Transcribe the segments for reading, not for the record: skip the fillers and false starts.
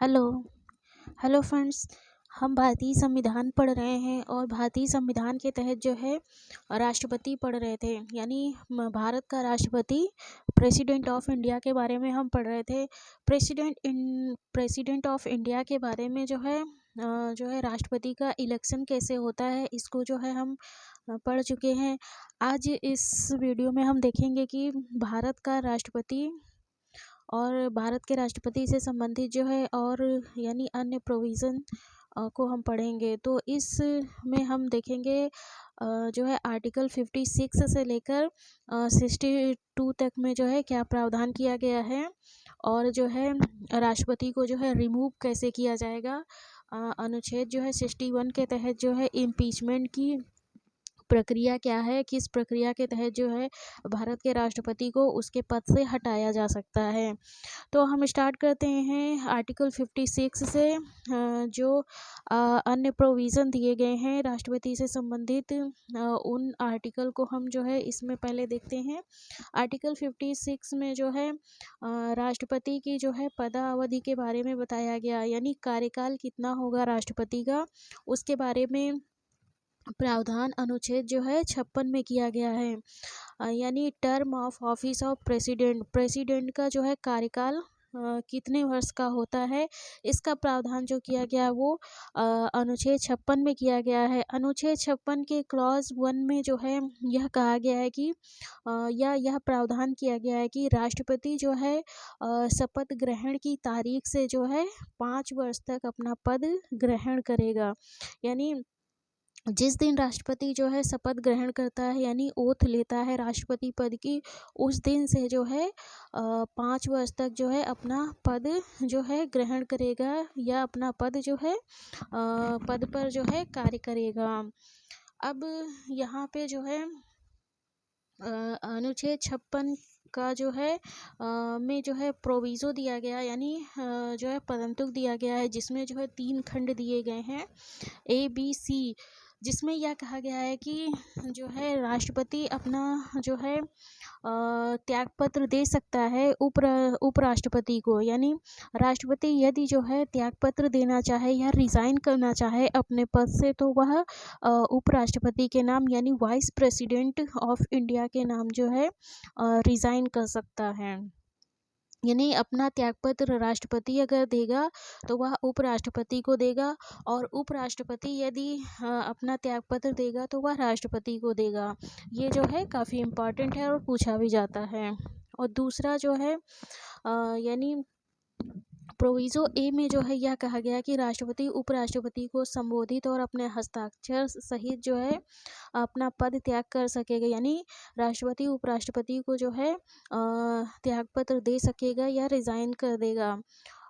Hello hello friends. हम भारतीय संविधान पढ़ रहे हैं और भारतीय संविधान के तहत जो है राष्ट्रपति पढ़ रहे थे, यानी भारत का राष्ट्रपति प्रेसिडेंट ऑफ इंडिया के बारे में हम पढ़ रहे थे। प्रेसिडेंट ऑफ इंडिया के बारे में जो है राष्ट्रपति का इलेक्शन कैसे होता है, इसको जो है हम पढ़ चुके हैं। आज इस वीडियो में हम देखेंगे कि भारत का राष्ट्रपति और भारत के राष्ट्रपति से संबंधित जो है और यानी अन्य प्रोविज़न को हम पढ़ेंगे। तो इस में हम देखेंगे जो है आर्टिकल 56 से लेकर 62 तक में जो है क्या प्रावधान किया गया है और जो है राष्ट्रपति को जो है रिमूव कैसे किया जाएगा। अनुच्छेद जो है 61 के तहत जो है इम्पीचमेंट की प्रक्रिया क्या है, किस प्रक्रिया के तहत जो है भारत के राष्ट्रपति को उसके पद से हटाया जा सकता है। तो हम स्टार्ट करते हैं आर्टिकल 56 से। जो अन्य प्रोविज़न दिए गए हैं राष्ट्रपति से संबंधित, उन आर्टिकल को हम जो है इसमें पहले देखते हैं। आर्टिकल 56 में जो है राष्ट्रपति की जो है पदावधि के बारे में बताया गया, यानी कार्यकाल कितना होगा राष्ट्रपति का, उसके बारे में प्रावधान अनुच्छेद जो है 56 में किया गया है। यानी term of office of president का जो है कार्यकाल कितने वर्ष का होता है, इसका प्रावधान जो किया गया वो अनुच्छेद 56 में किया गया है। अनुच्छेद 56 के क्लॉज 1 में जो है यह कहा गया है कि यह प्रावधान किया गया है कि राष्ट्रपति जो है शपथ ग्रहण की तारीख से जो है 5 वर्ष तक अपना पद ग्रहण करेगा। यानी जिस दिन राष्ट्रपति जो है शपथ ग्रहण करता है, यानी ओथ लेता है राष्ट्रपति पद की, उस दिन से जो है 5 वर्ष तक जो है अपना पद जो है ग्रहण करेगा या अपना पद जो है पद पर जो है कार्य करेगा। अब यहाँ पे जो है अनुच्छेद 56 का जो है में जो है प्रोविज़ो दिया गया, यानी जो है परंतु दिया गया है, जिसमें जो है 3 खंड दिए गए हैं ABC, जिसमें यह कहा गया है कि जो है राष्ट्रपति अपना जो है त्यागपत्र दे सकता है उपराष्ट्रपति को। यानी राष्ट्रपति यदि जो है त्यागपत्र देना चाहे या रिज़ाइन करना चाहे अपने पद से, तो वह उपराष्ट्रपति के नाम यानी वाइस प्रेसिडेंट ऑफ इंडिया के नाम जो है रिज़ाइन कर सकता है। यानी अपना त्यागपत्र राष्ट्रपति अगर देगा तो वह उपराष्ट्रपति को देगा, और उपराष्ट्रपति यदि अपना त्यागपत्र देगा तो वह राष्ट्रपति को देगा। ये जो है काफ़ी इम्पॉर्टेंट है और पूछा भी जाता है। और दूसरा जो है यानी प्रोविज़ो ए में जो है यह कहा गया कि राष्ट्रपति उपराष्ट्रपति को संबोधित और अपने हस्ताक्षर सहित जो है अपना पद त्याग कर सकेगा। यानी राष्ट्रपति उपराष्ट्रपति को जो है त्यागपत्र दे सकेगा या रिज़ाइन कर देगा।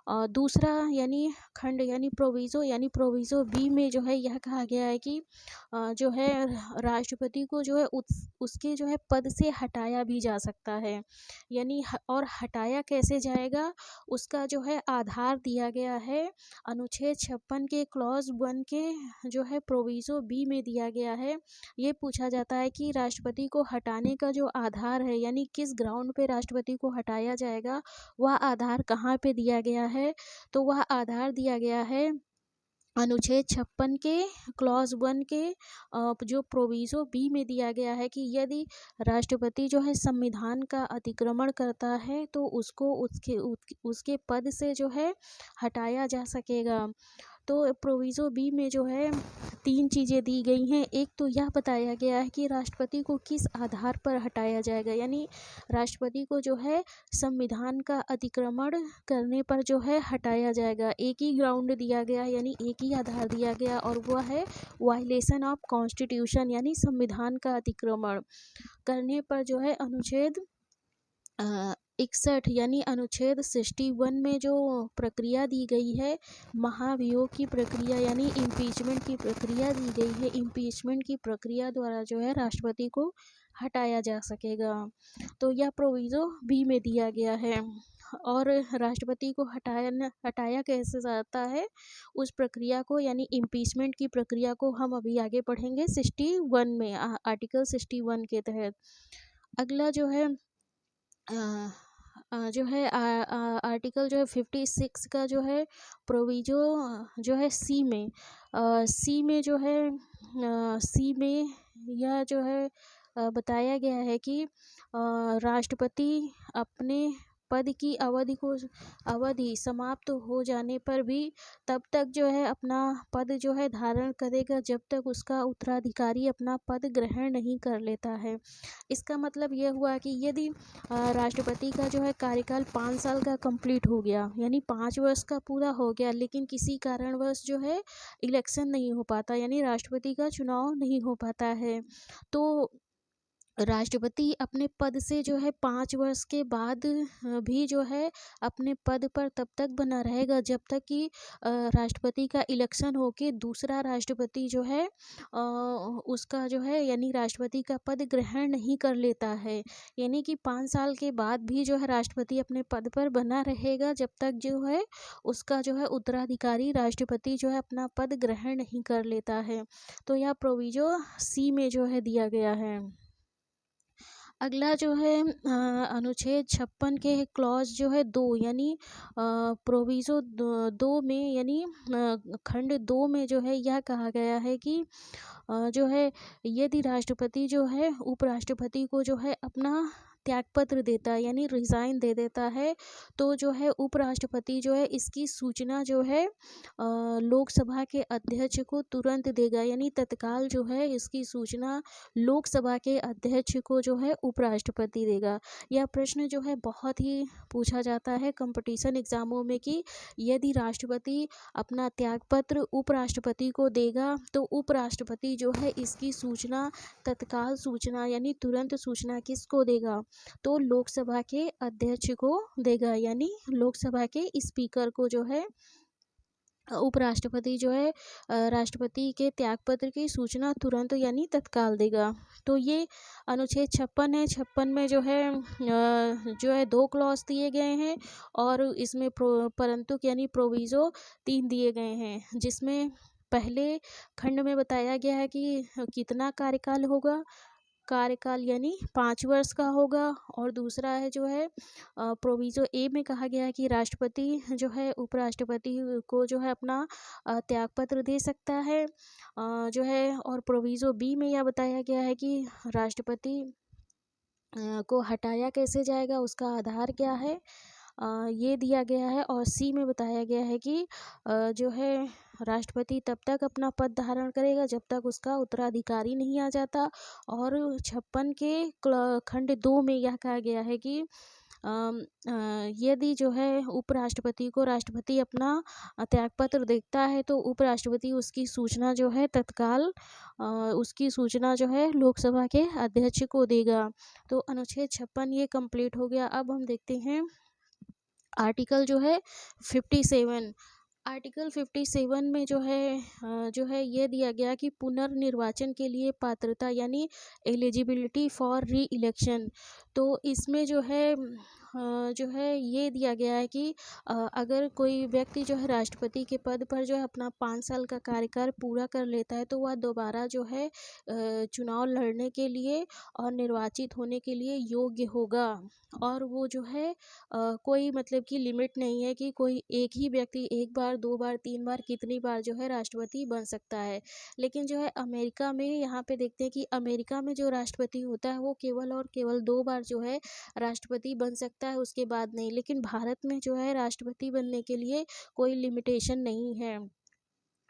दूसरा यानी खंड यानी प्रोविज़ो बी में जो है यह कहा गया है कि जो है राष्ट्रपति को जो है उसके जो है पद से हटाया भी जा सकता है। यानी और हटाया कैसे जाएगा, उसका जो है आधार दिया गया है अनुच्छेद 56 के क्लॉज 1 के जो है प्रोविज़ो बी में दिया गया है। ये पूछा जाता है कि राष्ट्रपति को हटाने का जो आधार है, यानी किस ग्राउंड पे राष्ट्रपति को हटाया जाएगा, वह आधार कहाँ पे दिया गया है। तो वह आधार दिया गया है अनुच्छेद 56 के क्लॉज 1 के जो प्रोविज़ो बी में दिया गया है कि यदि राष्ट्रपति जो है संविधान का अतिक्रमण करता है तो उसको उसके पद से जो है हटाया जा सकेगा। तो प्रोविज़ो बी में जो है 3 चीज़ें दी गई हैं। एक तो यह बताया गया है कि राष्ट्रपति को किस आधार पर हटाया जाएगा, यानी राष्ट्रपति को जो है संविधान का अतिक्रमण करने पर जो है हटाया जाएगा। एक ही ग्राउंड दिया गया, यानी एक ही आधार दिया गया, और वह है वायलेशन ऑफ कॉन्स्टिट्यूशन, यानी संविधान का अतिक्रमण करने पर जो है अनुच्छेद 61 यानी अनुच्छेद 61 में जो प्रक्रिया दी गई है महाभियोग की प्रक्रिया, यानी इम्पीचमेंट की प्रक्रिया दी गई है। इम्पीचमेंट की प्रक्रिया द्वारा जो है राष्ट्रपति को हटाया जा सकेगा। तो यह प्रोविज़ो बी में दिया गया है। और राष्ट्रपति को हटाया कैसे जाता है, उस प्रक्रिया को यानी इम्पीचमेंट की प्रक्रिया को हम अभी आगे पढ़ेंगे 61 में, आर्टिकल 61 के तहत। अगला जो है जो है आर्टिकल जो है 56 का जो है प्रोविजो जो है सी में जो है सी में यह जो है बताया गया है कि राष्ट्रपति अपने पद की अवधि समाप्त हो जाने पर भी तब तक जो है अपना पद जो है धारण करेगा जब तक उसका उत्तराधिकारी अपना पद ग्रहण नहीं कर लेता है। इसका मतलब यह हुआ कि यदि राष्ट्रपति का जो है कार्यकाल 5 साल का कंप्लीट हो गया, यानी 5 वर्ष का पूरा हो गया, लेकिन किसी कारणवश जो है इलेक्शन नहीं हो पाता, यानी राष्ट्रपति का चुनाव नहीं हो पाता है, तो राष्ट्रपति अपने पद से जो है 5 वर्ष के बाद भी जो है अपने पद पर तब तक बना रहेगा जब तक कि राष्ट्रपति का इलेक्शन हो के दूसरा राष्ट्रपति जो है उसका जो है यानी राष्ट्रपति का पद ग्रहण नहीं कर लेता है। यानी कि 5 साल के बाद भी जो है राष्ट्रपति अपने पद पर बना रहेगा जब तक जो है उसका जो है उत्तराधिकारी राष्ट्रपति जो है अपना पद ग्रहण नहीं कर लेता है। तो यह प्रोविजो सी में जो है दिया गया है। अगला जो है अनुच्छेद 56 के क्लॉज जो है 2 यानी प्रोविजो 2 में यानी खंड 2 में जो है यह कहा गया है कि जो है यदि राष्ट्रपति जो है उपराष्ट्रपति को जो है अपना त्यागपत्र देता है यानी रिज़ाइन दे देता है, तो जो है उपराष्ट्रपति जो है इसकी सूचना जो है लोकसभा के अध्यक्ष को तुरंत देगा, यानी तत्काल जो है इसकी सूचना लोकसभा के अध्यक्ष को जो है उपराष्ट्रपति देगा। यह प्रश्न जो है बहुत ही पूछा जाता है कंपटीशन एग्जामों में कि यदि राष्ट्रपति अपना त्यागपत्र उपराष्ट्रपति को देगा तो उपराष्ट्रपति जो है इसकी सूचना तत्काल सूचना यानी तुरंत सूचना किसको देगा, तो लोकसभा के अध्यक्ष को देगा, यानी लोकसभा के स्पीकर को जो है उपराष्ट्रपति जो है राष्ट्रपति के त्यागपत्र की सूचना तुरंत यानी तत्काल देगा। तो ये अनुच्छेद 56 है। 56 में जो है 2 क्लॉज दिए गए हैं और इसमें परंतु यानी प्रोविजो 3 दिए गए हैं, जिसमें पहले खंड में बताया गया है कि कितना कार्यकाल होगा, कार्यकाल यानी 5 वर्ष का होगा, और दूसरा है जो है प्रोविजो ए में कहा गया है कि राष्ट्रपति जो है उपराष्ट्रपति को जो है अपना त्यागपत्र दे सकता है जो है, और प्रोविजो बी में यह बताया गया है कि राष्ट्रपति को हटाया कैसे जाएगा, उसका आधार क्या है, ये दिया गया है। और सी में बताया गया है कि जो है राष्ट्रपति तब तक अपना पद धारण करेगा जब तक उसका उत्तराधिकारी नहीं आ जाता। और 56 के खंड 2 में यह कहा गया है कि यदि जो है उपराष्ट्रपति को राष्ट्रपति अपना त्यागपत्र देखता है तो उपराष्ट्रपति उसकी सूचना जो है तत्काल उसकी सूचना जो है लोकसभा के अध्यक्ष को देगा। तो अनुच्छेद 56 ये कंप्लीट हो गया। अब हम देखते हैं आर्टिकल जो है 57। आर्टिकल 57 में जो है ये दिया गया कि पुनर्निर्वाचन के लिए पात्रता यानी एलिजिबिलिटी फॉर री इलेक्शन। तो इसमें जो है ये दिया गया है कि अगर कोई व्यक्ति जो है राष्ट्रपति के पद पर जो है अपना 5 साल का कार्यकाल पूरा कर लेता है तो वह दोबारा जो है चुनाव लड़ने के लिए और निर्वाचित होने के लिए योग्य होगा। और वो जो है कोई मतलब कि लिमिट नहीं है कि कोई एक ही व्यक्ति 1 बार 2 बार 3 बार कितनी बार जो है राष्ट्रपति बन सकता है। लेकिन जो है अमेरिका में यहाँ पे देखते हैं कि अमेरिका में जो राष्ट्रपति होता है वो केवल और केवल 2 बार जो है राष्ट्रपति बन सकता है, उसके बाद नहीं। लेकिन भारत में जो है राष्ट्रपति बनने के लिए कोई लिमिटेशन नहीं है।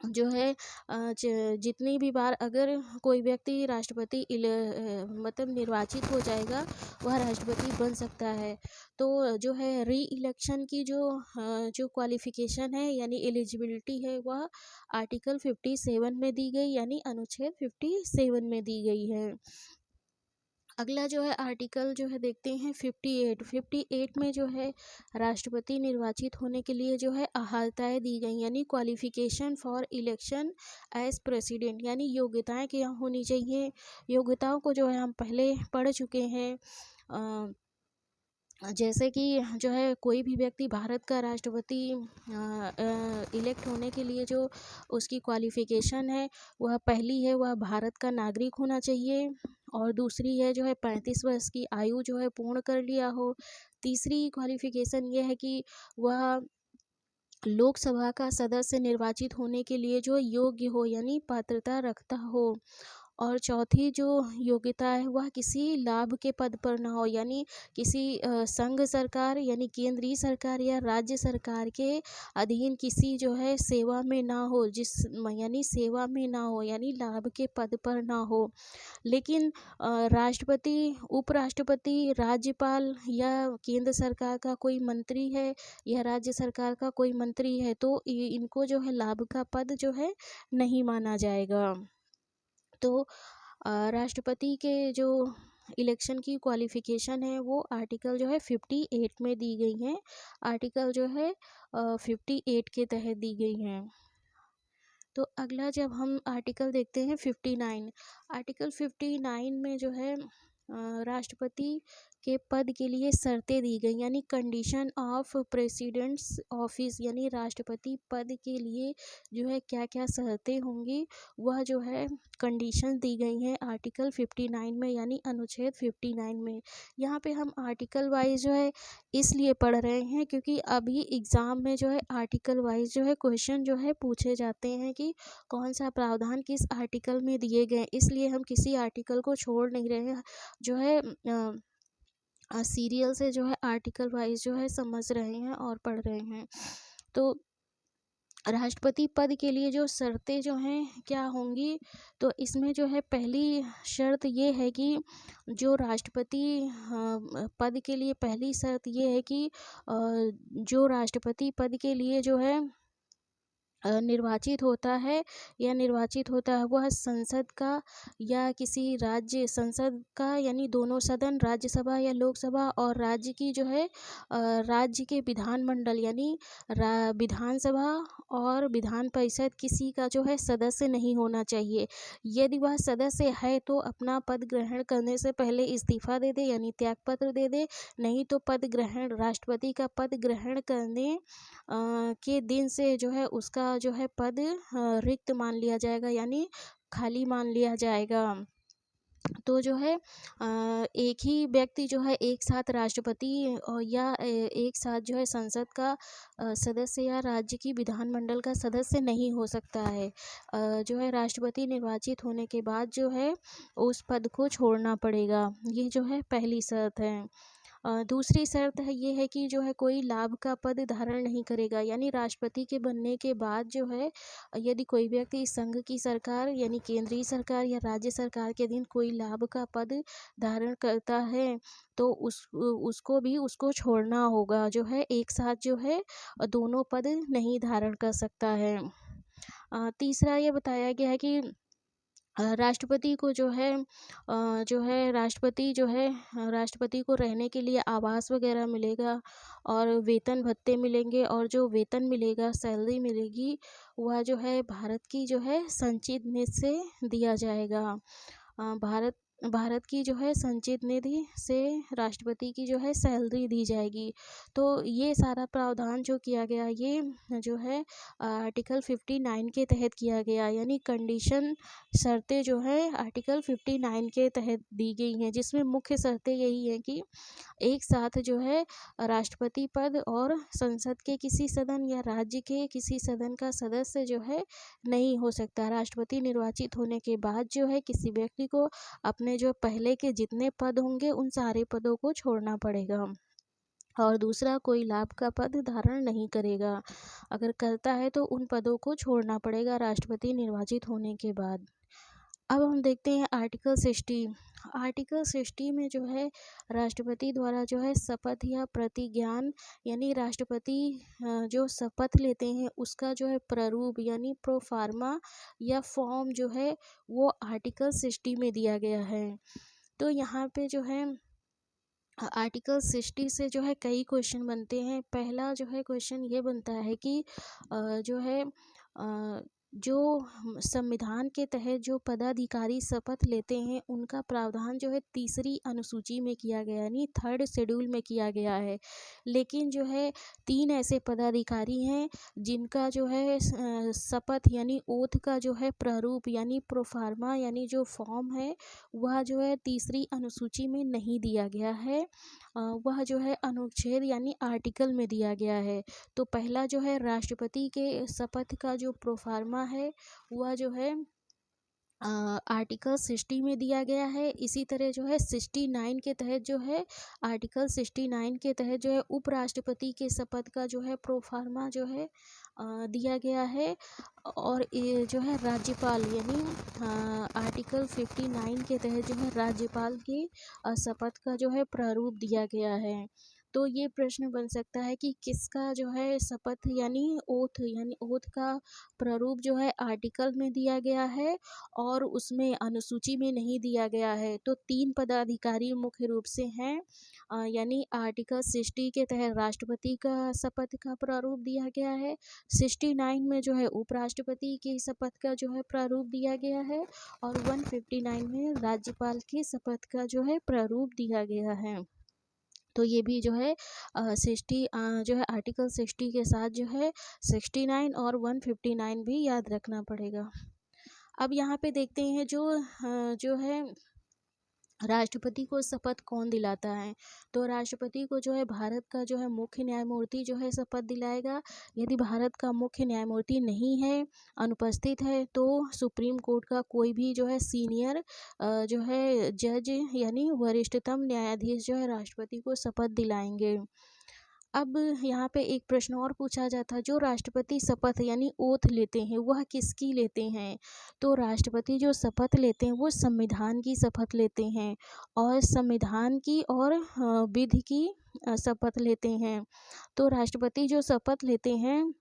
जो है जितनी भी बार अगर कोई व्यक्ति राष्ट्रपति मतलब निर्वाचित हो जाएगा वह राष्ट्रपति बन सकता है। तो जो है री इलेक्शन की जो क्वालिफिकेशन है यानी एलिजिबिलिटी है वह आर्टिकल 57 में दी गई यानी अनुच्छेद 57 में दी गई है। अगला जो है आर्टिकल जो है देखते हैं 58 में जो है राष्ट्रपति निर्वाचित होने के लिए जो है अर्हताएँ दी गई यानी qualification for election as president, यानी योग्यताएं क्या होनी चाहिए। योग्यताओं को जो है हम पहले पढ़ चुके हैं। जैसे कि जो है कोई भी व्यक्ति भारत का राष्ट्रपति इलेक्ट होने के लिए जो उसकी क्वालिफिकेशन है वह पहली है वह भारत का नागरिक होना चाहिए। और दूसरी है जो है 35 वर्ष की आयु जो है पूर्ण कर लिया हो। तीसरी क्वालिफिकेशन ये है कि वह लोकसभा का सदस्य निर्वाचित होने के लिए जो योग्य हो यानी पात्रता रखता हो। और चौथी जो योग्यता है वह किसी लाभ के पद पर ना हो, यानी किसी संघ सरकार यानी केंद्रीय सरकार या राज्य सरकार के अधीन किसी जो है सेवा में ना हो, यानी सेवा में ना हो यानी लाभ के पद पर ना हो। लेकिन राष्ट्रपति, उपराष्ट्रपति, राज्यपाल या केंद्र सरकार का कोई मंत्री है या राज्य सरकार का कोई मंत्री है तो इनको जो है लाभ का पद जो है नहीं माना जाएगा। तो राष्ट्रपति के जो इलेक्शन की क्वालिफिकेशन है वो आर्टिकल जो है 58 में दी गई हैं। आर्टिकल जो है 58 के तहत दी गई हैं। तो अगला जब हम आर्टिकल देखते हैं 59, आर्टिकल 59 में जो है राष्ट्रपति के पद के लिए शर्तें दी गई, यानी कंडीशन ऑफ प्रेसिडेंट्स ऑफिस, यानी राष्ट्रपति पद के लिए जो है क्या क्या शर्तें होंगी वह जो है कंडीशन दी गई हैं आर्टिकल 59 में, यानी अनुच्छेद 59 में। यहाँ पे हम आर्टिकल वाइज जो है इसलिए पढ़ रहे हैं क्योंकि अभी एग्ज़ाम में जो है आर्टिकल वाइज जो है क्वेश्चन जो है पूछे जाते हैं कि कौन सा प्रावधान किस आर्टिकल में दिए गए, इसलिए हम किसी आर्टिकल को छोड़ नहीं रहे हैं, जो है सीरियल से जो है आर्टिकल वाइज जो है समझ रहे हैं और पढ़ रहे हैं। तो राष्ट्रपति पद के लिए जो शर्तें जो हैं क्या होंगी, तो इसमें जो है पहली शर्त ये है कि जो राष्ट्रपति पद के लिए पहली शर्त ये है कि जो राष्ट्रपति पद के लिए जो है निर्वाचित होता है वह संसद का या किसी राज्य संसद का, यानी दोनों सदन राज्यसभा या लोकसभा और राज्य की जो है राज्य के विधानमंडल यानी विधानसभा और विधान परिषद किसी का जो है सदस्य नहीं होना चाहिए। यदि वह सदस्य है तो अपना पद ग्रहण करने से पहले इस्तीफा दे दे यानी त्यागपत्र दे दे, नहीं तो पद ग्रहण राष्ट्रपति का पद ग्रहण करने के दिन से जो है उसका जो है पद रिक्त मान लिया जाएगा यानी खाली मान लिया जाएगा। तो जो है एक ही व्यक्ति जो है एक साथ राष्ट्रपति या एक साथ जो है संसद का सदस्य या राज्य की विधानमंडल का सदस्य नहीं हो सकता है। जो है राष्ट्रपति निर्वाचित होने के बाद जो है उस पद को छोड़ना पड़ेगा, ये जो है पहली शर्त है। दूसरी शर्त है ये है कि जो है कोई लाभ का पद धारण नहीं करेगा, यानी राष्ट्रपति के बनने के बाद जो है यदि कोई व्यक्ति संघ की सरकार यानी केंद्रीय सरकार या राज्य सरकार के अधीन कोई लाभ का पद धारण करता है तो उसको छोड़ना होगा, जो है एक साथ जो है दोनों पद नहीं धारण कर सकता है। तीसरा ये बताया गया है कि राष्ट्रपति को जो है राष्ट्रपति को रहने के लिए आवास वगैरह मिलेगा और वेतन भत्ते मिलेंगे, और जो वेतन मिलेगा सैलरी मिलेगी वह जो है भारत की जो है संचित निधि से दिया जाएगा। भारत की जो है संचित निधि से राष्ट्रपति की जो है सैलरी दी जाएगी। तो ये सारा प्रावधान जो किया गया ये जो है आर्टिकल 59 के तहत किया गया, यानी कंडीशन शर्तें जो है आर्टिकल 59 के तहत दी गई हैं, जिसमें मुख्य शर्तें यही हैं कि एक साथ जो है राष्ट्रपति पद और संसद के किसी सदन या राज्य के किसी सदन का सदस्य जो है नहीं हो सकता। राष्ट्रपति निर्वाचित होने के बाद जो है किसी व्यक्ति को अपने जो पहले के जितने पद होंगे उन सारे पदों को छोड़ना पड़ेगा, और दूसरा कोई लाभ का पद धारण नहीं करेगा। अगर करता है तो उन पदों को छोड़ना पड़ेगा राष्ट्रपति निर्वाचित होने के बाद। अब हम देखते हैं आर्टिकल 60। आर्टिकल 60 में जो है राष्ट्रपति द्वारा जो है शपथ या प्रतिज्ञान यानी राष्ट्रपति जो शपथ लेते हैं उसका जो है प्रारूप यानी प्रोफार्मा या फॉर्म जो है वो आर्टिकल 60 में दिया गया है। तो यहाँ पे जो है आर्टिकल 60 से जो है कई क्वेश्चन बनते हैं। पहला जो है क्वेश्चन ये बनता है कि जो है जो संविधान के तहत जो पदाधिकारी शपथ लेते हैं उनका प्रावधान जो है तीसरी अनुसूची में किया गया, यानी थर्ड शेड्यूल में किया गया है। लेकिन जो है 3 ऐसे पदाधिकारी हैं जिनका जो है शपथ यानी ओथ का जो है प्रारूप यानी प्रोफार्मा यानी जो फॉर्म है वह जो है तीसरी अनुसूची में नहीं दिया गया है। वह जो है अनुच्छेद यानी आर्टिकल में दिया गया है। तो पहला जो है राष्ट्रपति के शपथ का जो प्रोफार्मा है वह जो है आर्टिकल 60 में दिया गया है। इसी तरह जो है 69 के तहत जो है आर्टिकल 69 के तहत जो है उपराष्ट्रपति के शपथ का जो है प्रोफार्मा जो है दिया गया है। और ये जो है राज्यपाल यानी आर्टिकल 59 के तहत जो है राज्यपाल की शपथ का जो है प्रारूप दिया गया है। तो ये प्रश्न बन सकता है कि किसका जो है शपथ यानी ओथ का प्रारूप जो है आर्टिकल में दिया गया है और उसमें अनुसूची में नहीं दिया गया है। तो 3 पदाधिकारी मुख्य रूप से हैं, यानी आर्टिकल 60 के तहत राष्ट्रपति का शपथ का प्रारूप दिया गया है, 69 में जो है उपराष्ट्रपति की शपथ का जो है प्रारूप दिया गया है और 159 में राज्यपाल की शपथ का जो है प्रारूप दिया गया है। तो ये भी जो है 60 जो है आर्टिकल 60 के साथ जो है 69 और 159 भी याद रखना पड़ेगा। अब यहाँ पे देखते हैं जो है राष्ट्रपति को शपथ कौन दिलाता है। तो राष्ट्रपति को जो है भारत का जो है मुख्य न्यायमूर्ति जो है शपथ दिलाएगा। यदि भारत का मुख्य न्यायमूर्ति नहीं है, अनुपस्थित है, तो सुप्रीम कोर्ट का कोई भी जो है सीनियर जो है जज यानी वरिष्ठतम न्यायाधीश जो है राष्ट्रपति को शपथ दिलाएंगे। अब यहाँ पे एक प्रश्न और पूछा जाता है, जो राष्ट्रपति शपथ यानी ओथ लेते हैं वह किसकी लेते हैं। तो राष्ट्रपति जो शपथ लेते हैं वो संविधान की शपथ लेते हैं और संविधान की और विधि की शपथ लेते हैं। तो राष्ट्रपति जो शपथ लेते हैं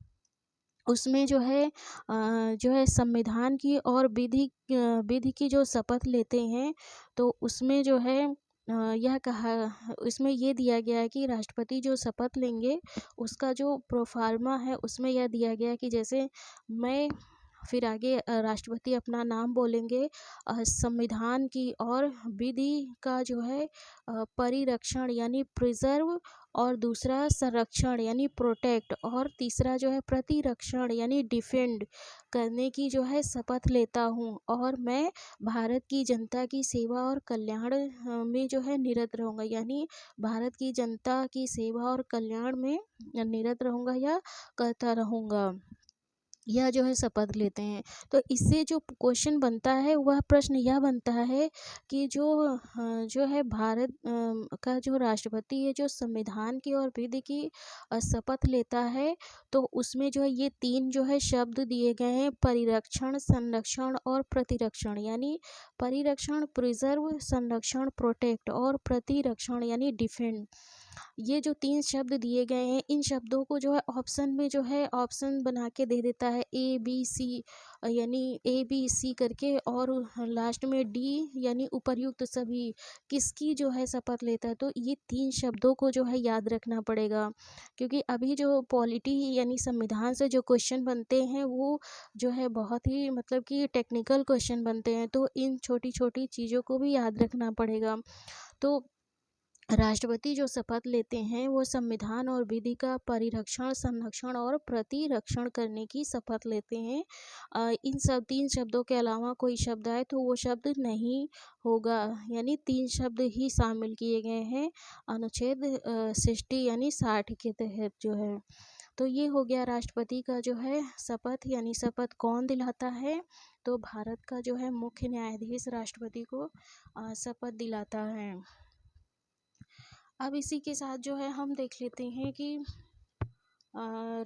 उसमें जो है संविधान की और विधि की जो शपथ लेते हैं तो उसमें जो है यह कहा इसमें ये दिया गया है कि राष्ट्रपति जो शपथ लेंगे उसका जो प्रोफार्मा है उसमें यह दिया गया है कि जैसे मैं फिर आगे राष्ट्रपति अपना नाम बोलेंगे, संविधान की और विधि का जो है परिरक्षण यानी प्रिजर्व और दूसरा संरक्षण यानी प्रोटेक्ट और तीसरा जो है प्रतिरक्षण यानी डिफेंड करने की जो है शपथ लेता हूँ और मैं भारत की जनता की सेवा और कल्याण में जो है निरत रहूँगा, यानी भारत की जनता की सेवा और कल्याण में निरत रहूँगा या करता रहूँगा, यह जो है शपथ लेते हैं। तो इससे जो क्वेश्चन बनता है वह प्रश्न यह बनता है कि जो है भारत का जो राष्ट्रपति है जो संविधान की और विधि की शपथ लेता है तो उसमें जो है ये 3 जो है शब्द दिए गए हैं, परिरक्षण, संरक्षण और प्रतिरक्षण। यानी परिरक्षण प्रिजर्व, संरक्षण प्रोटेक्ट और प्रतिरक्षण यानी डिफेंड। ये जो 3 शब्द दिए गए हैं इन शब्दों को जो है ऑप्शन में जो है ऑप्शन बना के दे देता है ABC, यानी ABC करके और लास्ट में D यानी उपर्युक्त सभी किसकी जो है शपथ लेता है। तो ये 3 शब्दों को जो है याद रखना पड़ेगा, क्योंकि अभी जो पॉलिटी यानी संविधान से जो क्वेश्चन बनते हैं वो जो है बहुत ही मतलब कि टेक्निकल क्वेश्चन बनते हैं, तो इन छोटी छोटी चीज़ों को भी याद रखना पड़ेगा। तो राष्ट्रपति जो शपथ लेते हैं वो संविधान और विधि का परिरक्षण, संरक्षण और प्रतिरक्षण करने की शपथ लेते हैं। इन 3 शब्दों के अलावा कोई शब्द आए तो वो शब्द नहीं होगा, यानी 3 शब्द ही शामिल किए गए हैं अनुच्छेद 60 यानी 60 के तहत जो है। तो ये हो गया राष्ट्रपति का जो है शपथ, यानी शपथ कौन दिलाता है। तो भारत का जो है मुख्य न्यायाधीश राष्ट्रपति को शपथ दिलाता है। अब इसी के साथ जो है हम देख लेते हैं कि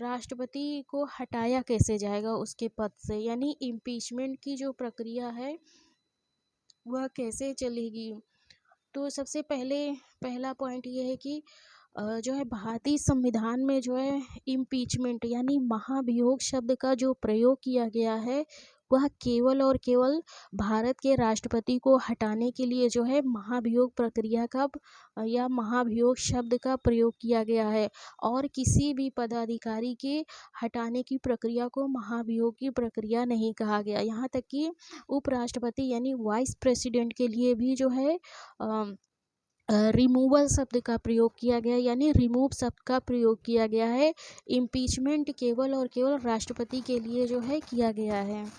राष्ट्रपति को हटाया कैसे जाएगा उसके पद से, यानी इम्पीचमेंट की जो प्रक्रिया है वह कैसे चलेगी। तो सबसे पहला पॉइंट ये है कि जो है भारतीय संविधान में जो है इम्पीचमेंट यानी महाभियोग शब्द का जो प्रयोग किया गया है वह केवल और केवल भारत के राष्ट्रपति को हटाने के लिए जो है महाभियोग प्रक्रिया का या महाभियोग शब्द का प्रयोग किया गया है, और किसी भी पदाधिकारी के हटाने की प्रक्रिया को महाभियोग की प्रक्रिया नहीं कहा गया। यहाँ तक कि उपराष्ट्रपति यानी वाइस प्रेसिडेंट के लिए भी जो है रिमूवल शब्द का प्रयोग किया गया, यानी रिमूव शब्द का प्रयोग किया गया है। इम्पीचमेंट केवल और केवल राष्ट्रपति के लिए जो है किया गया है।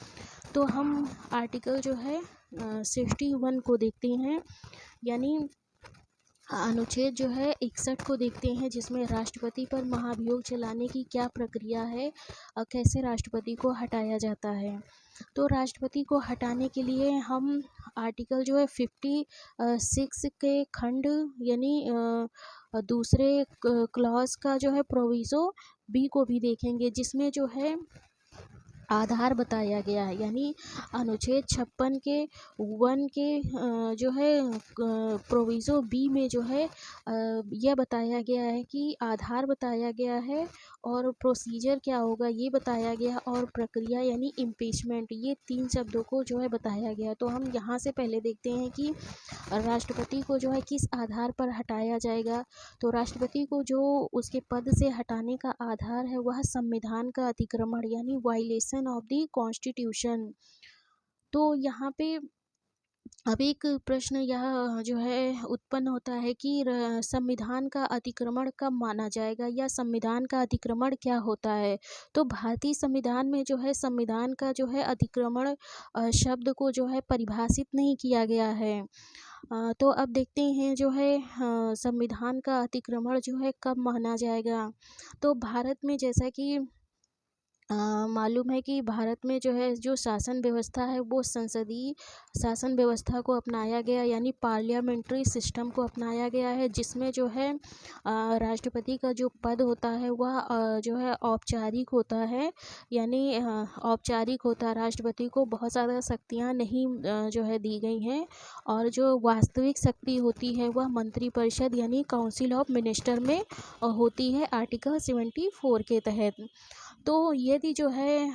तो हम आर्टिकल जो है 61 को देखते हैं, यानी अनुच्छेद जो है 61 को देखते हैं, जिसमें राष्ट्रपति पर महाभियोग चलाने की क्या प्रक्रिया है और कैसे राष्ट्रपति को हटाया जाता है। तो राष्ट्रपति को हटाने के लिए हम आर्टिकल जो है 56 के खंड यानी दूसरे क्लॉज का जो है प्रोविज़ो बी को भी देखेंगे, जिसमें जो है आधार बताया गया है। यानी अनुच्छेद 56 के 1 के जो है प्रोविज़ो बी में जो है यह बताया गया है कि आधार बताया गया है और प्रोसीजर क्या होगा ये बताया गया, और प्रक्रिया यानी इम्पीचमेंट, ये 3 शब्दों को जो है बताया गया। तो हम यहाँ से पहले देखते हैं कि राष्ट्रपति को जो है किस आधार पर हटाया जाएगा। तो राष्ट्रपति को जो उसके पद से हटाने का आधार है वह संविधान का अतिक्रमण यानी वायलेशन ऑफ द कॉन्स्टिट्यूशन। तो यहाँ पे अब एक प्रश्न यह जो है उत्पन्न होता है कि संविधान का अतिक्रमण कब माना जाएगा, या संविधान का अतिक्रमण क्या होता है। तो भारतीय संविधान में जो है संविधान का जो है अतिक्रमण शब्द को जो है परिभाषित नहीं किया गया है। तो अब देखते हैं जो है संविधान का अतिक्रमण जो है कब माना जाएगा। तो भारत में जैसा कि मालूम है कि भारत में जो है जो शासन व्यवस्था है वो संसदीय शासन व्यवस्था को अपनाया गया, यानी पार्लियामेंट्री सिस्टम को अपनाया गया है, जिसमें जो है राष्ट्रपति का जो पद होता है वह जो है औपचारिक होता है, यानी औपचारिक होता है। राष्ट्रपति को बहुत ज़्यादा शक्तियाँ नहीं जो है दी गई हैं, और जो वास्तविक शक्ति होती है वह मंत्रिपरिषद यानी काउंसिल ऑफ मिनिस्टर में होती है आर्टिकल 74 के तहत। तो यदि जो है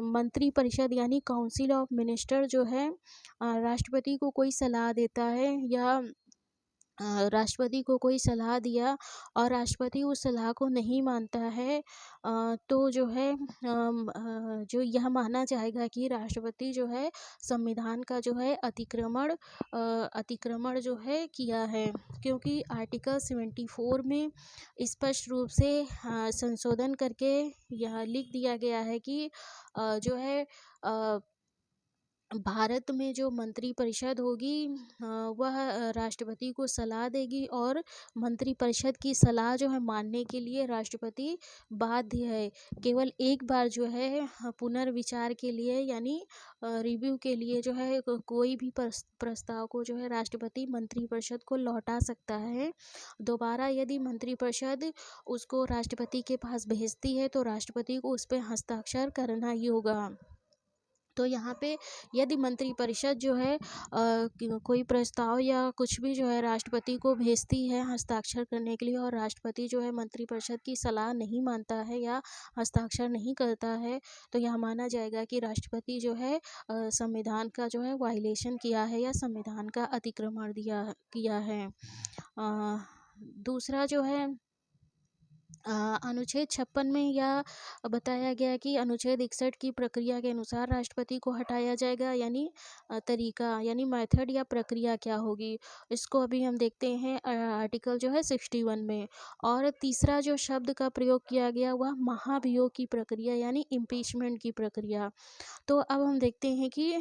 मंत्रिपरिषद यानी काउंसिल ऑफ मिनिस्टर जो है राष्ट्रपति को कोई सलाह देता है, या राष्ट्रपति को कोई सलाह दिया और राष्ट्रपति उस सलाह को नहीं मानता है, तो जो है जो यह माना जाएगा कि राष्ट्रपति जो है संविधान का जो है अतिक्रमण जो है किया है, क्योंकि आर्टिकल 74 में स्पष्ट रूप से संशोधन करके यह लिख दिया गया है कि जो है भारत में जो मंत्रिपरिषद होगी वह राष्ट्रपति को सलाह देगी, और मंत्रिपरिषद की सलाह जो है मानने के लिए राष्ट्रपति बाध्य है। केवल एक बार जो है पुनर्विचार के लिए यानी रिव्यू के लिए जो है कोई भी प्रस्ताव को जो है राष्ट्रपति मंत्रिपरिषद को लौटा सकता है। दोबारा यदि मंत्रिपरिषद उसको राष्ट्रपति के पास भेजती है तो राष्ट्रपति को उस पर हस्ताक्षर करना ही होगा। तो यहाँ पे यदि मंत्रिपरिषद जो है कोई प्रस्ताव या कुछ भी जो है राष्ट्रपति को भेजती है हस्ताक्षर करने के लिए, और राष्ट्रपति जो है मंत्रिपरिषद की सलाह नहीं मानता है या हस्ताक्षर नहीं करता है, तो यह माना जाएगा कि राष्ट्रपति जो है संविधान का जो है वायलेशन किया है या संविधान का अतिक्रमण किया है। दूसरा जो है अनुच्छेद 56 में यह बताया गया कि अनुच्छेद 61 की प्रक्रिया के अनुसार राष्ट्रपति को हटाया जाएगा, यानी तरीका यानी मेथड या प्रक्रिया क्या होगी, इसको अभी हम देखते हैं आर्टिकल जो है 61 में। और तीसरा जो शब्द का प्रयोग किया गया वह महाभियोग की प्रक्रिया यानी इम्पीचमेंट की प्रक्रिया। तो अब हम देखते हैं कि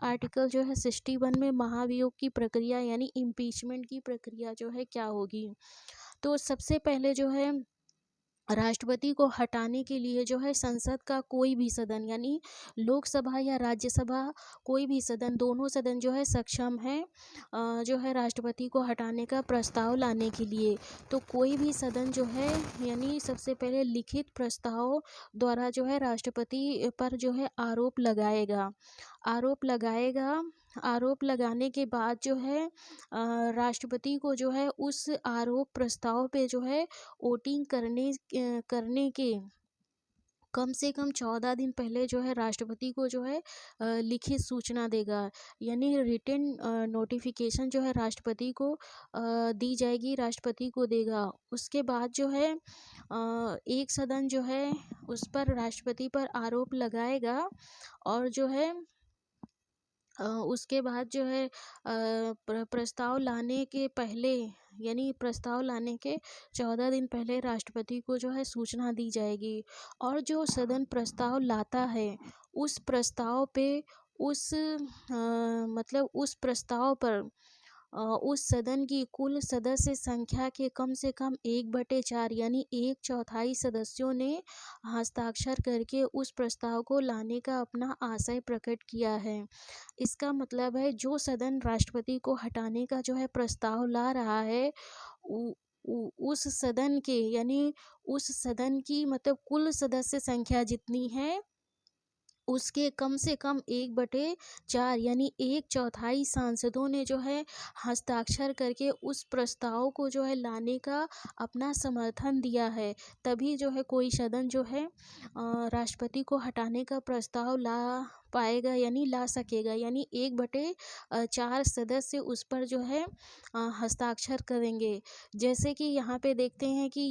आर्टिकल जो है 61 में महाभियोग की प्रक्रिया यानी इम्पीचमेंट की प्रक्रिया जो है क्या होगी। तो सबसे पहले जो है राष्ट्रपति को हटाने के लिए जो है संसद का कोई भी सदन यानी लोकसभा या राज्यसभा कोई भी सदन, दोनों सदन जो है सक्षम है जो है राष्ट्रपति को हटाने का प्रस्ताव लाने के लिए। तो कोई भी सदन जो है यानी सबसे पहले लिखित प्रस्ताव द्वारा जो है राष्ट्रपति पर जो है आरोप लगाने के बाद जो है राष्ट्रपति को जो है उस आरोप प्रस्ताव पे जो है वोटिंग करने कम से कम 14 दिन पहले जो है राष्ट्रपति को जो है लिखित सूचना देगा, यानी रिटन नोटिफिकेशन जो है राष्ट्रपति को दी जाएगी, राष्ट्रपति को देगा। उसके बाद जो है एक सदन जो है उस पर राष्ट्रपति पर आरोप लगाएगा, और जो है उसके बाद जो है प्रस्ताव लाने के पहले, यानी प्रस्ताव लाने के 14 दिन पहले राष्ट्रपति को जो है सूचना दी जाएगी। और जो सदन प्रस्ताव लाता है उस प्रस्ताव पे मतलब उस प्रस्ताव पर उस सदन की कुल सदस्य संख्या के कम से कम 1/4 यानी 1/4 सदस्यों ने हस्ताक्षर करके उस प्रस्ताव को लाने का अपना आशय प्रकट किया है। इसका मतलब है जो सदन राष्ट्रपति को हटाने का जो है प्रस्ताव ला रहा है, उस सदन के, यानी उस सदन की मतलब कुल सदस्य संख्या जितनी है उसके कम से कम 1/4 यानी 1/4 सांसदों ने जो है हस्ताक्षर करके उस प्रस्ताव को जो है लाने का अपना समर्थन दिया है। तभी जो है कोई सदन जो है राष्ट्रपति को हटाने का प्रस्ताव ला पाएगा, यानी ला सकेगा, यानी 1/4 सदस्य उस पर जो है हस्ताक्षर करेंगे। जैसे कि यहाँ पे देखते हैं कि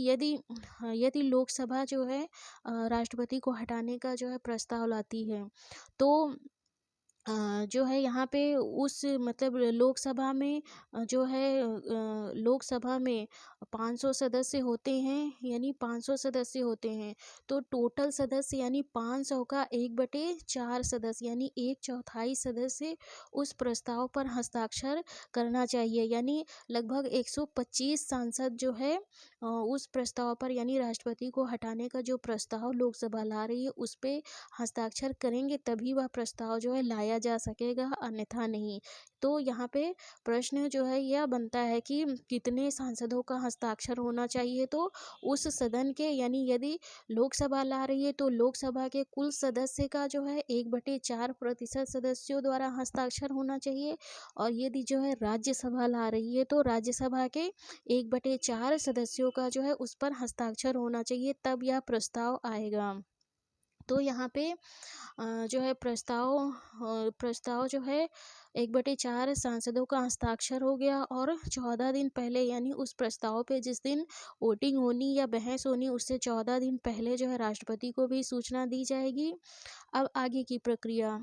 यदि लोकसभा जो है राष्ट्रपति को हटाने का जो है प्रस्ताव लाती है, तो जो है यहाँ पे उस मतलब लोकसभा में जो है लोकसभा में 500 सदस्य होते हैं, यानी 500 सदस्य होते हैं, तो टोटल सदस्य यानी 500 का 1/4 सदस्य यानी 1/4 सदस्य उस प्रस्ताव पर हस्ताक्षर करना चाहिए। यानी लगभग 125 सांसद जो है उस प्रस्ताव पर, यानी राष्ट्रपति को हटाने का जो प्रस्ताव लोकसभा ला रही है उस पे हस्ताक्षर करेंगे, तभी वह प्रस्ताव जो है लाया जा सकेगा, अन्यथा नहीं। तो यहाँ पे प्रश्न जो है यह बनता है कि कितने सांसदों का हस्ताक्षर होना चाहिए, तो उस सदन के, यानी यदि लोकसभा ला रही है तो लोकसभा के कुल सदस्य का जो है 1/4% सदस्यों द्वारा हस्ताक्षर होना चाहिए, और यदि जो है राज्यसभा ला रही है तो राज्यसभा के 1/4 सदस्यों का जो है उस पर हस्ताक्षर होना चाहिए, तब यह प्रस्ताव आएगा। तो यहाँ पे जो है प्रस्ताव जो है 1/4 सांसदों का हस्ताक्षर हो गया, और 14 दिन पहले, यानी उस प्रस्ताव पे जिस दिन वोटिंग होनी या बहस होनी उससे 14 दिन पहले जो है राष्ट्रपति को भी सूचना दी जाएगी। अब आगे की प्रक्रिया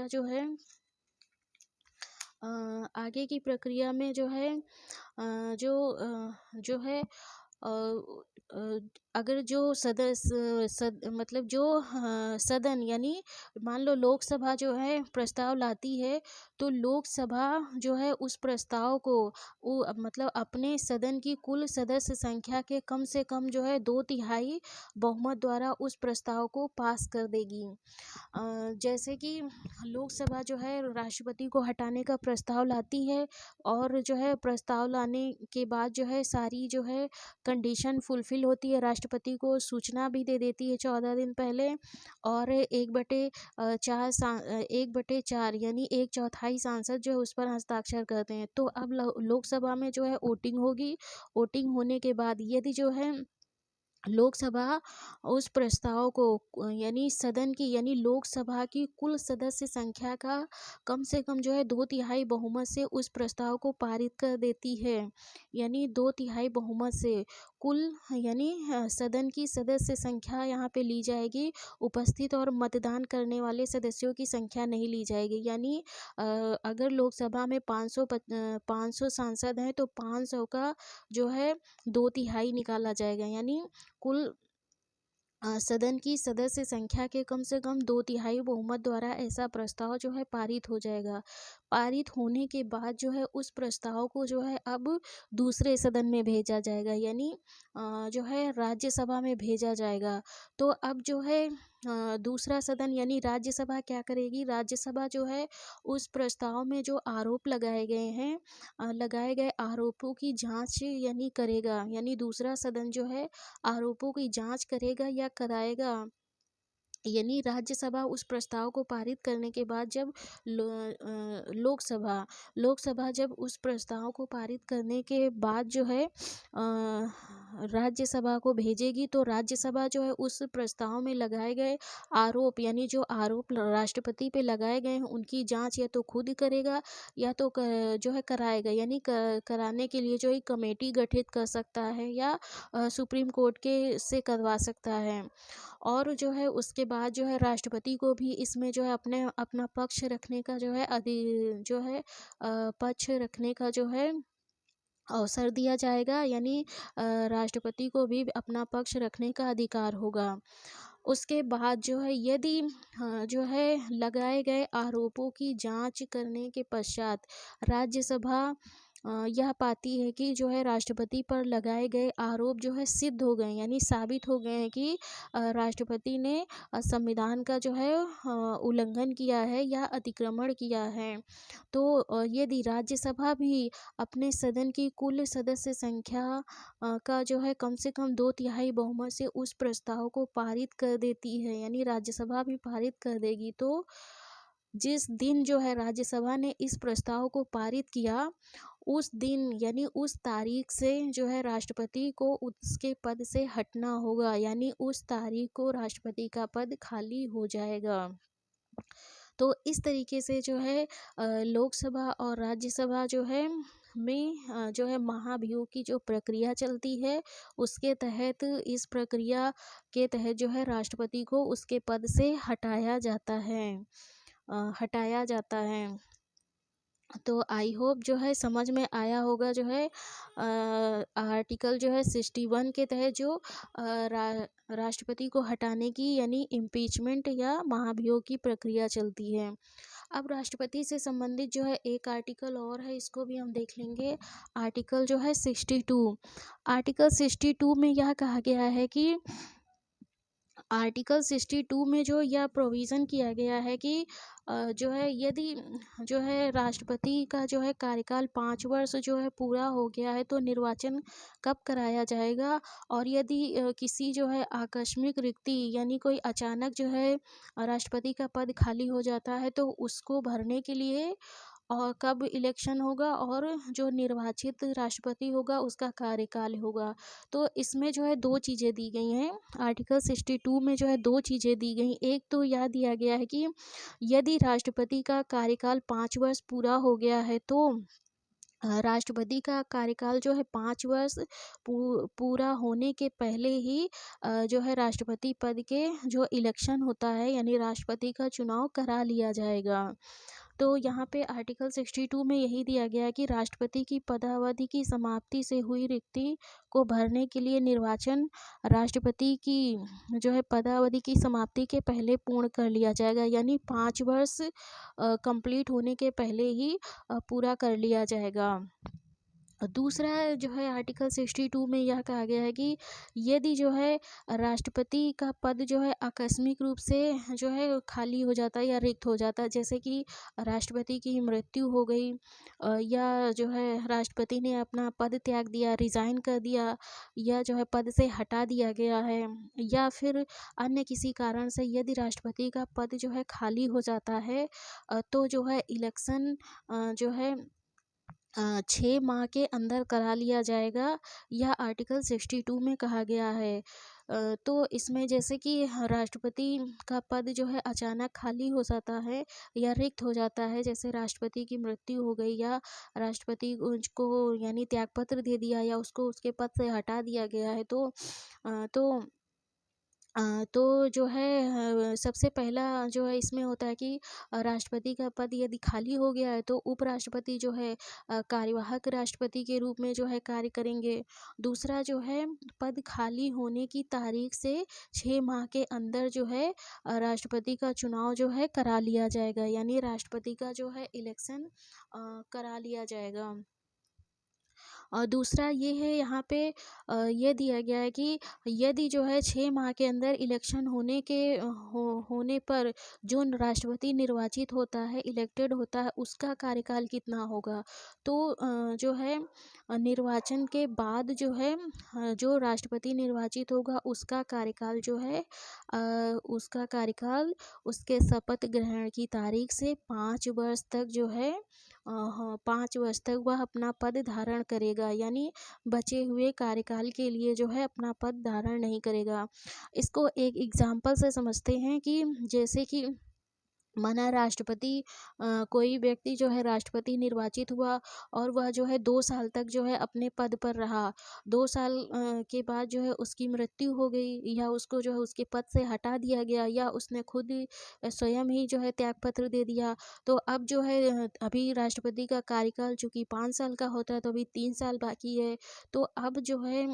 जो है आगे की प्रक्रिया में जो है जो है अगर जो मतलब जो सदन, यानी मान लो लोकसभा जो है प्रस्ताव लाती है, तो लोकसभा जो है उस प्रस्ताव को मतलब अपने सदन की कुल सदस्य संख्या के कम से कम जो है 2/3 बहुमत द्वारा उस प्रस्ताव को पास कर देगी। जैसे कि लोकसभा जो है राष्ट्रपति को हटाने का प्रस्ताव लाती है, और जो है प्रस्ताव लाने के बाद जो है सारी जो है कंडीशन फुलफिल होती है, राष्ट्रपति को सूचना भी दे देती है 14 दिन पहले, और 1/4 यानी 1/4 सांसद जो है उस पर हस्ताक्षर करते हैं। तो अब लोकसभा में जो है वोटिंग होगी। वोटिंग होने के बाद यदि जो है लोकसभा उस प्रस्ताव को, यानी सदन की, यानी लोकसभा की कुल सदस्य संख्या का कम से कम जो है 2/3 बहुमत से उस प्रस्ताव को पारित कर देती है, यानी 2/3 बहुमत से कुल, यानी सदन की सदस्य संख्या यहाँ पे ली जाएगी, उपस्थित और मतदान करने वाले सदस्यों की संख्या नहीं ली जाएगी। यानी अगर लोकसभा में 500 सांसद हैं तो 500 का जो है 2/3 निकाला जाएगा, यानी कुल सदन की सदस्य संख्या के कम से कम 2/3 बहुमत द्वारा ऐसा प्रस्ताव जो है पारित हो जाएगा। पारित होने के बाद जो है उस प्रस्ताव को जो है अब दूसरे सदन में भेजा जाएगा, यानी जो है राज्यसभा में भेजा जाएगा। तो अब जो है दूसरा सदन यानी राज्यसभा क्या करेगी, राज्यसभा जो है उस प्रस्ताव में जो आरोप लगाए गए आरोपों की जांच यानी करेगा, यानी दूसरा सदन जो है आरोपों की जांच करेगा या कराएगा। यानी राज्यसभा उस प्रस्ताव को पारित करने के बाद जब लोकसभा जब उस प्रस्ताव को पारित करने के बाद जो है राज्यसभा को भेजेगी, तो राज्यसभा जो है उस प्रस्ताव में लगाए गए आरोप, यानी जो आरोप राष्ट्रपति पे लगाए गए हैं उनकी जांच या तो खुद करेगा या तो जो है कराएगा, यानी कराने के लिए जो है कमेटी गठित कर सकता है या सुप्रीम कोर्ट के से करवा सकता है। और जो है उसके बाद जो है राष्ट्रपति को भी इसमें जो है अपना पक्ष रखने का जो है पक्ष रखने का जो है अवसर दिया जाएगा, यानी राष्ट्रपति को भी अपना पक्ष रखने का अधिकार होगा। उसके बाद जो है यदि जो है लगाए गए आरोपों की जांच करने के पश्चात राज्यसभा यह पाती है कि जो है राष्ट्रपति पर लगाए गए आरोप जो है सिद्ध हो गए, यानी साबित हो गए हैं कि राष्ट्रपति ने संविधान का जो है उल्लंघन किया है या अतिक्रमण किया है। तो यदि राज्यसभा भी अपने सदन की कुल सदस्य संख्या का जो है कम से कम 2/3 बहुमत से उस प्रस्ताव को पारित कर देती है, यानी राज्यसभा भी पारित कर देगी, तो जिस दिन जो है राज्यसभा ने इस प्रस्ताव को पारित किया उस दिन यानी उस तारीख से जो है राष्ट्रपति को उसके पद से हटना होगा, यानी उस तारीख को राष्ट्रपति का पद खाली हो जाएगा। तो इस तरीके से जो है लोकसभा और राज्यसभा जो है में जो है महाभियोग की जो प्रक्रिया चलती है, उसके तहत इस प्रक्रिया के तहत जो है राष्ट्रपति को उसके पद से हटाया जाता है। तो आई होप जो है समझ में आया होगा। जो है आर्टिकल जो है 61 के तहत जो राष्ट्रपति को हटाने की यानी इम्पीचमेंट या महाभियोग की प्रक्रिया चलती है। अब राष्ट्रपति से संबंधित जो है एक आर्टिकल और है, इसको भी हम देख लेंगे। आर्टिकल जो है 62। आर्टिकल 62 में यह कहा गया है कि आर्टिकल 62 में जो यह प्रोविज़न किया गया है कि जो है यदि जो है राष्ट्रपति का जो है कार्यकाल 5 वर्ष जो है पूरा हो गया है तो निर्वाचन कब कराया जाएगा, और यदि किसी जो है आकस्मिक रिक्ति यानी कोई अचानक जो है राष्ट्रपति का पद खाली हो जाता है तो उसको भरने के लिए और कब इलेक्शन होगा और जो निर्वाचित राष्ट्रपति होगा उसका कार्यकाल होगा। तो इसमें जो है 2 चीज़ें दी गई हैं। आर्टिकल 62 में जो है 2 चीज़ें दी गई। एक तो यह दिया गया है कि यदि राष्ट्रपति का कार्यकाल 5 वर्ष पूरा हो गया है तो राष्ट्रपति का कार्यकाल जो है 5 वर्ष पूरा होने के पहले ही जो है राष्ट्रपति पद के जो इलेक्शन होता है यानी राष्ट्रपति का चुनाव करा लिया जाएगा। तो यहाँ पे आर्टिकल 62 में यही दिया गया है कि राष्ट्रपति की पदावधि की समाप्ति से हुई रिक्ति को भरने के लिए निर्वाचन राष्ट्रपति की जो है पदावधि की समाप्ति के पहले पूर्ण कर लिया जाएगा, यानी 5 वर्ष कंप्लीट होने के पहले ही पूरा कर लिया जाएगा। दूसरा जो है आर्टिकल 62 में यह कहा गया है कि यदि जो है राष्ट्रपति का पद जो है आकस्मिक रूप से जो है खाली हो जाता है या रिक्त हो जाता है, जैसे कि राष्ट्रपति की मृत्यु हो गई या जो है राष्ट्रपति ने अपना पद त्याग दिया, रिज़ाइन कर दिया, या जो है पद से हटा दिया गया है, या फिर अन्य किसी कारण से यदि राष्ट्रपति का पद जो है खाली हो जाता है तो जो है इलेक्शन जो है 6 माह के अंदर करा लिया जाएगा, यह आर्टिकल 62 में कहा गया है। तो इसमें जैसे कि राष्ट्रपति का पद जो है अचानक खाली हो जाता है या रिक्त हो जाता है, जैसे राष्ट्रपति की मृत्यु हो गई या राष्ट्रपति को यानी त्यागपत्र दे दिया या उसको उसके पद से हटा दिया गया है, तो जो है सबसे पहला जो है इसमें होता है कि राष्ट्रपति का पद यदि खाली हो गया है तो उपराष्ट्रपति जो है कार्यवाहक राष्ट्रपति के रूप में जो है कार्य करेंगे। दूसरा जो है पद खाली होने की तारीख से 6 माह के अंदर जो है राष्ट्रपति का चुनाव जो है करा लिया जाएगा, यानी राष्ट्रपति का जो है इलेक्शन करा लिया जाएगा। और दूसरा ये है यहाँ पे ये दिया गया है कि यदि जो है 6 माह के अंदर इलेक्शन होने पर जो राष्ट्रपति निर्वाचित होता है, इलेक्टेड होता है, उसका कार्यकाल कितना होगा। तो जो है निर्वाचन के बाद जो है जो राष्ट्रपति निर्वाचित होगा उसका कार्यकाल जो है उसका कार्यकाल उसके शपथ ग्रहण की तारीख से 5 वर्ष तक जो है हाँ, 5 वर्ष तक वह अपना पद धारण करेगा, यानी बचे हुए कार्यकाल के लिए जो है अपना पद धारण नहीं करेगा। इसको एक एग्जाम्पल से समझते हैं कि जैसे कि माना राष्ट्रपति कोई व्यक्ति जो है राष्ट्रपति निर्वाचित हुआ और वह जो है 2 साल तक जो है अपने पद पर रहा। 2 साल के बाद जो है उसकी मृत्यु हो गई, या उसको जो है उसके पद से हटा दिया गया, या उसने खुद स्वयं ही जो है त्यागपत्र दे दिया। तो अब जो है अभी राष्ट्रपति का कार्यकाल चूंकि 5 साल का होता है, तो अभी 3 साल बाकी है। तो अब जो है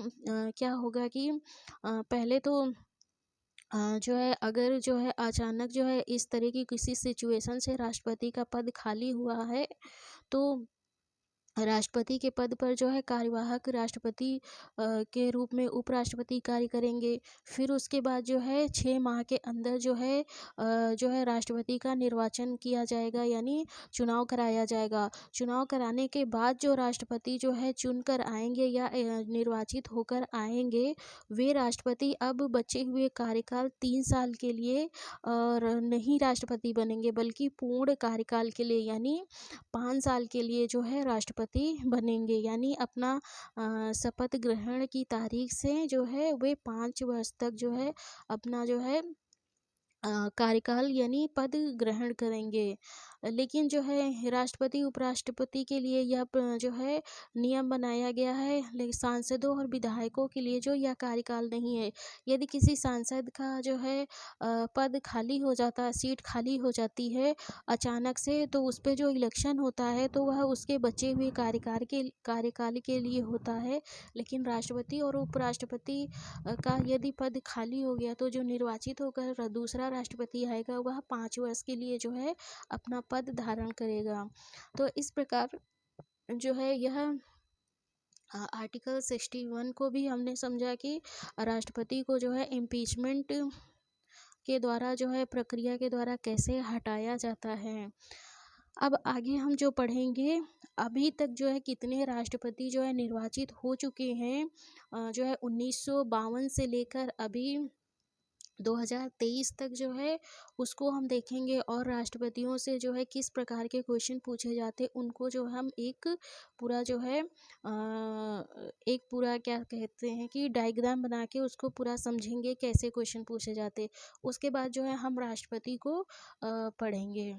क्या होगा कि पहले तो जो है अगर जो है अचानक जो है इस तरह की किसी सिचुएशन से राष्ट्रपति का पद खाली हुआ है, तो राष्ट्रपति के पद पर जो है कार्यवाहक राष्ट्रपति के रूप में उपराष्ट्रपति कार्य करेंगे। फिर उसके बाद जो है 6 माह के अंदर जो है राष्ट्रपति का निर्वाचन किया जाएगा, यानी चुनाव कराया जाएगा। चुनाव कराने के बाद जो राष्ट्रपति जो है चुन कर आएंगे या निर्वाचित होकर आएंगे, वे राष्ट्रपति अब बचे हुए कार्यकाल 3 साल के लिए और नहीं राष्ट्रपति बनेंगे, बल्कि पूर्ण कार्यकाल के लिए यानी 5 साल के लिए जो है राष्ट्रपति बनेंगे। यानी अपना शपथ ग्रहण की तारीख से जो है वे 5 वर्ष तक जो है अपना जो है कार्यकाल यानी पद ग्रहण करेंगे। लेकिन जो है राष्ट्रपति उपराष्ट्रपति के लिए यह जो है नियम बनाया गया है, लेकिन सांसदों और विधायकों के लिए जो यह कार्यकाल नहीं है। यदि किसी सांसद का जो है पद खाली हो जाता है, सीट खाली हो जाती है अचानक से, तो उस पे जो इलेक्शन होता है तो वह उसके बचे हुए कार्यकाल के लिए होता है। लेकिन राष्ट्रपति और उपराष्ट्रपति का यदि पद खाली हो गया, तो जो निर्वाचित होकर दूसरा राष्ट्रपति आएगा वह 5 वर्ष के लिए जो है अपना पद धारण करेगा। तो इस प्रकार जो है यह आर्टिकल 61 को भी हमने समझा कि राष्ट्रपति को जो है इम्पीचमेंट के द्वारा जो है प्रक्रिया के द्वारा कैसे हटाया जाता है। अब आगे हम जो पढ़ेंगे, अभी तक जो है कितने राष्ट्रपति जो है निर्वाचित हो चुके हैं, जो है 1952 से लेकर अभी 2023 तक जो है उसको हम देखेंगे। और राष्ट्रपतियों से जो है किस प्रकार के क्वेश्चन पूछे जाते उनको जो हम एक पूरा जो है एक पूरा क्या कहते हैं कि डायग्राम बना के उसको पूरा समझेंगे कैसे क्वेश्चन पूछे जाते। उसके बाद जो है हम राष्ट्रपति को पढ़ेंगे।